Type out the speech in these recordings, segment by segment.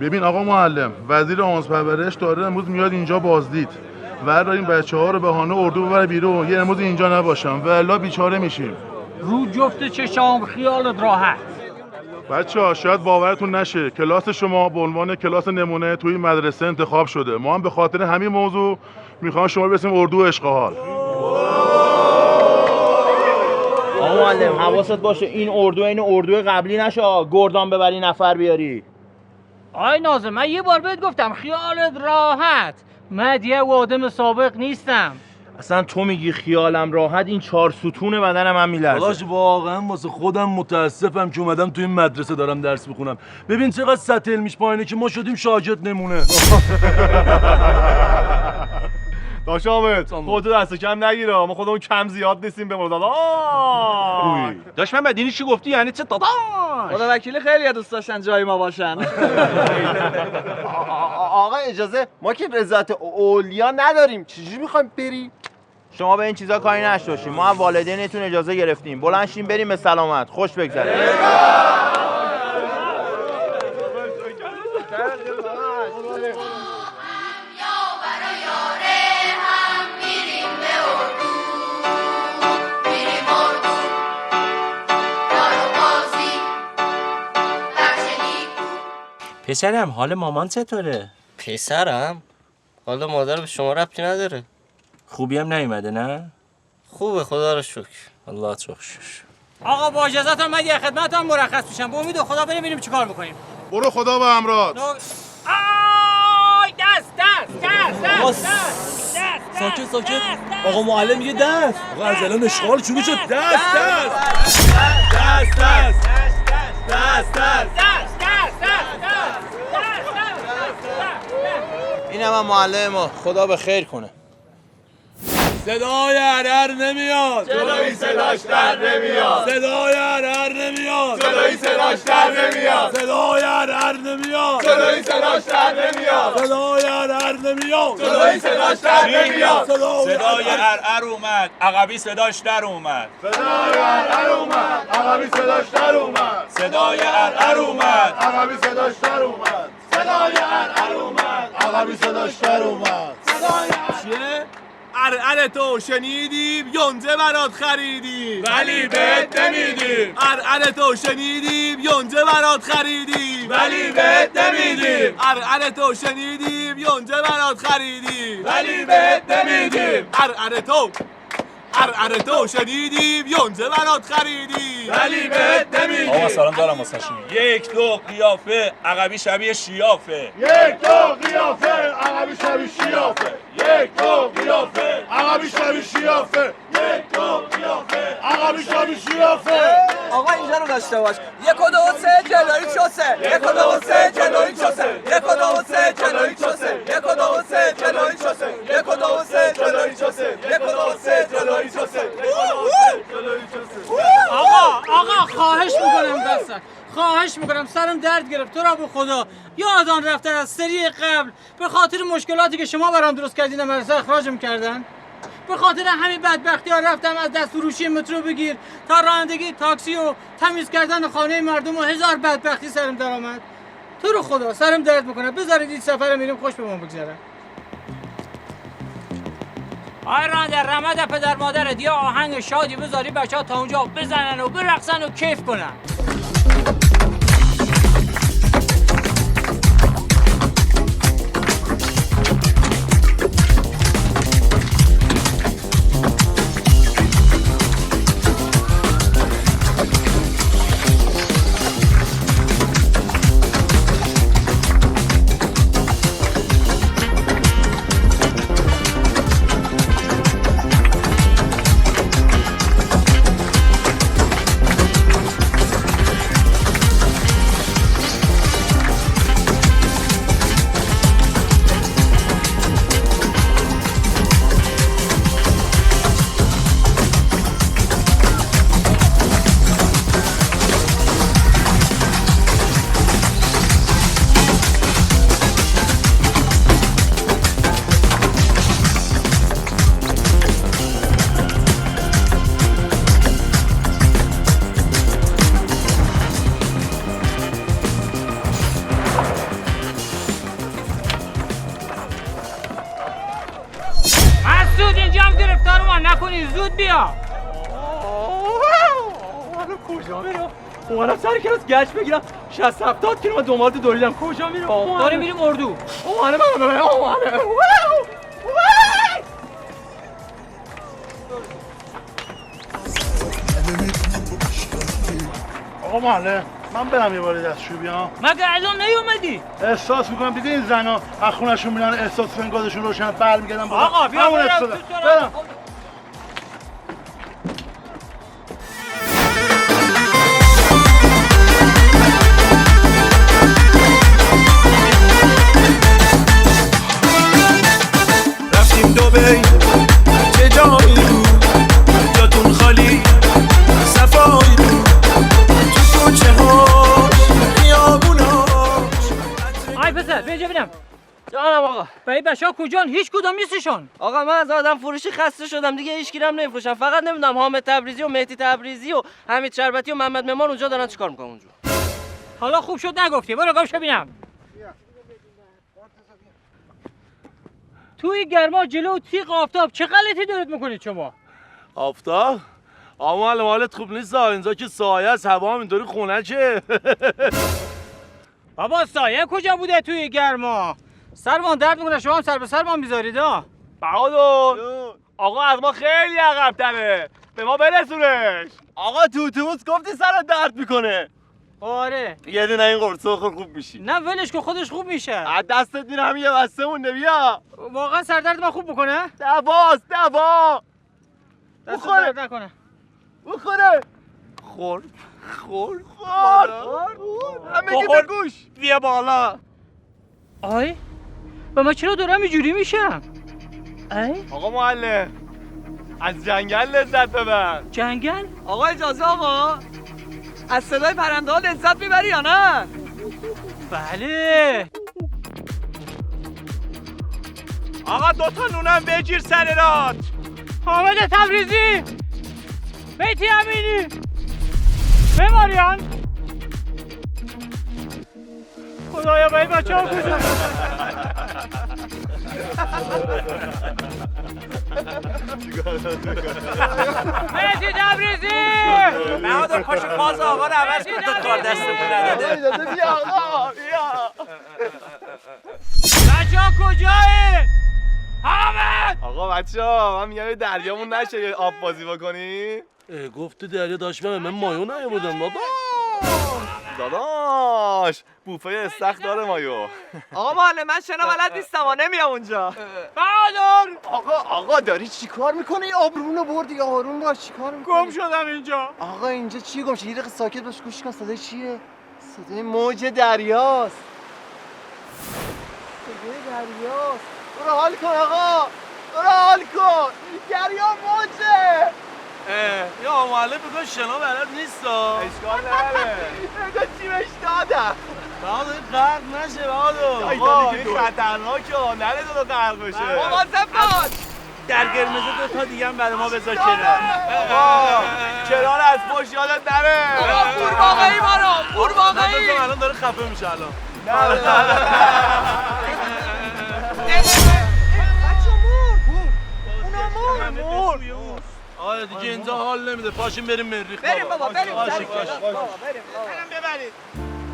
ببین آقا معلم، وزیر آموزش پرورش داره امروز میاد اینجا بازدید. ور این بچه‌ها رو بهانه اردو ببره بیرون، یه امروز اینجا نباشن والا بیچاره میشیم. رو جفت چشام خیالت راحت. بچه‌ها شاید باورتون نشه، کلاس شما به عنوان کلاس نمونه توی مدرسه انتخاب شده. ما هم به خاطر همین موضوع میخوام شما رو برسیم اردو اشغال. آقا معلم حواست باشه این اردو قبلی نشه، گردان ببری نفر بیاری. آی ناظم، من یه بار بهت گفتم خیالت راحت. من یه آدم سابق نیستم. اصلا تو میگی خیالم راحت، این 4 ستون بدنم هم میلرزه. داداش واقعا واسه خودم متاسفم که اومدم تو این مدرسه دارم درس میخونم. ببین چقدر سطح علمیش پایینه که ما شدیم شاگرد نمونه. داش حامد خودتو دست کم نگیره، ما خودمون کم زیاد نیستیم به مورد داش من بدینی چی گفتی؟ یعنی چه داداش؟ خدا وکیلی خیلی دوست داشتن جای ما باشن. آقا اجازه، ما که رضایت اولیا نداریم، چجوری میخوایم بریم؟ شما به این چیزا کاری نشته باشین، ما هم والدینتون اجازه گرفتیم. بلند شین بریم به سلامت، خوش بگذره. پسرم حال مامان چطوره؟ پسرم؟ حالا مادر به شما ربطی نداره. خوبی هم نیومده نه؟ خوبه خدا رو شکر. الله شکر. آقا با اجازهتون من یه خدمتم مرخص میشم. به امید خدا بریم چیکار میکنیم. برو خدا به امرات. آی دست. ساکت. آقا معلم میگه دست. آقا از الان اشغال شروع شد. دست. اینم هم معلم ما، خدا به خیر کنه. صدای عرر نمیاد. جلوی صداش در نمیاد. صدای عرر نمیاد. جلوی صداش در نمیاد. صدای عرر نمیاد. جلوی صداش در نمیاد. صدای عرر نمیاد. جلوی صداش در نمیاد. صدای عرعر اومد، عقبی صداش در اومد. صدای عرعر اومد، عقبی صداش در اومد. صدای عرعر اومد، عقبی صداش در اومد. صدای عرعر اومد، عقبی صداش در اومد. چیه؟ عرعر تو شنیدیم یونجه برات خریدیم ولی بهت نمیدیم. عرعر تو شنیدیم یونجه برات خریدیم ولی بهت نمیدیم. عرعر تو شنیدیم یونجه برات خریدیم ولی بهت نمیدیم. عرعر تو شنیدیم یونجه برات خریدیم ولی بهت نمیدیم. آقا سلام دارم واسه شما. 1 2 قیافه، عقبی شبیه شیافه. 1 2 قیافه، عقبی شبیه شیافه. 1 2 قیافه، عقبی شبیه شیافه. 1 2 قیافه، عقبی شبیه شیافه. آقا اینجا رو داشته باش. 1 2 3 جلوی چوسه. 1 2 3 جلوی چوسه. 1 2 3 جلوی چوسه. 1 2 3 جلوی چوسه. 1 2 3 جلوی چوسه. 1 2 3 جلوی چوسه. آقا خواهش میکنم سرم درد گرفت. تو را به خدا یادان رفته از سری قبل به خاطر مشکلاتی که شما برام درست کردین مدرسه اخراجم کردن. به خاطر همین بدبختی ها رفتم از دست فروشی مترو بگیر تا رانندگی تاکسی و تمیز کردن خانه مردم و هزار بدبختی سرم در آمد. تو رو خدا سرم درد میکنه. بذارید این سفر میریم خوش به ما بگذره. آی راننده رمد پدر مادرت یا آهنگ شادی بذاری بچه‌ها تا اونجا بزنن و برقصن و کیف کنن. گرفتار ما نکنی، زود بیا. حالا کجا میرم؟ اومدم سر کلاس گشت بگیرم 60-70 کیلومتر دنبالت دویدم. کجا میرم؟ داریم میریم اردو. اومدم. آقا معلم من برم یه بار دستشویی بیام. مگه الان نیومدی؟ احساس میکنم دیدی این زنا از خونشون میرن احساس فنگازشون روشن برمیگردن بالا. آقا بیا برم. رفتیم دبی چه جایی بود جاتون خالی صفایی بود تو کوچه هاش خیابوناش. آی پسر بیا ببینم. جانم آقا. بایی بچه‌ها کجان؟ هیچ کدوم نیستشون. آقا من از آدم فروشی خسته شدم دیگه، هیچ گیرم نمیفروشم. فقط نمیدونم حامد تبریزی و مهدی تبریزی و حمید شربتی و محمد معمار اونجا دارن چیکار میکنن اونجا. حالا خوب شد نگفتی. برو گامش ببینم. توی گرما جلو تیغ آفتاب چه غلطی دارید میکنید شما؟ آفتاب؟ اما حالت خوب نیست اینجا که سایه است، هوا هم اینطوری خنکه. بابا سایه کجا بوده توی گرما؟ سرمان درد میکنه، شما هم سر به سرمان میذارید ها؟ بهادر آقا از ما خیلی عقب‌تره، به ما برسونش. آقا توتوس گفتی سرت درد میکنه. آره. یه دونه این قرص بخور خوب میشی. نه ولش کن خودش خوب میشه. از دستت میره همین یه بسته مونده. بیا واقعا سردرد من خوب بکنه؟ دواست دوا. دست بخوره. درد نکنه. بخوره. خور همه به گوش. بیا بالا. آی و من چرا دارم اینجوری میشم؟ ای آقا معلم از جنگل لذت ببر. جنگل؟ آقا اجازه آقا. از صدای پرنده ها لذت میبری یا نه؟ بله. آقا 2 تا نونم بگیر سر رات. حامد تبریزی، مهدی امینی، بماریان. خدایا به این بچه ها کجا؟ مهدی تبریزی! بهادر پاشو فاز آقا رو عوض کن تو کار دستمون نداده. بیا آقا بیا. بچه ها کجایی؟ حامد! آقا بچه‌ها من میگم یه دریامون نشه یه آب بازی بکنی؟ گفت دریا داشت من مایو نیاوردم بابا. داداش بوفه استخ داره مایو. آقا معلم من شنا بلد نیستم و نمیام اونجا. بهادر! آقا داری چیکار میکنی؟ این آبرونو بردی آروم باش. چیکار میکنی؟ گم شدم اینجا. آقا اینجا چی گم شد؟ یه دقیقه ساکت باش گوش کن. صدای چیه؟ صدای موج دریاست. صدای دریاست. برو حال کن آقا. برو حال کن. دریا موجه. یا معلم بگو شنا بلد نیست اشکال نداره. بگو چی بهش دادم. بهادر این غرق نشه بهادر. آقا این خطرناکه. نره تو غرق بشه. مواظب باش. در قرمز 2 تا دیگه هم برای ما بذار کنار. آقا کنار از پشت یادت نره. آقا پور واقعی برو. پور واقعی. الان داره خفه میشه الان. مرد. آره دیگه اینجا حال نمیده. پاشیم بریم مریخ. بریم بابا بریم. منم ببرید.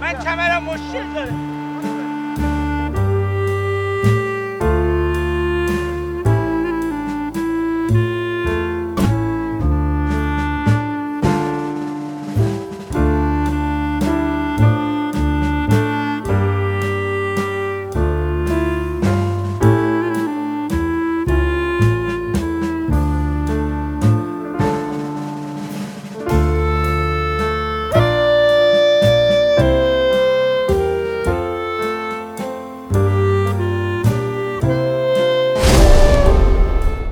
من کمرم مشکل داره.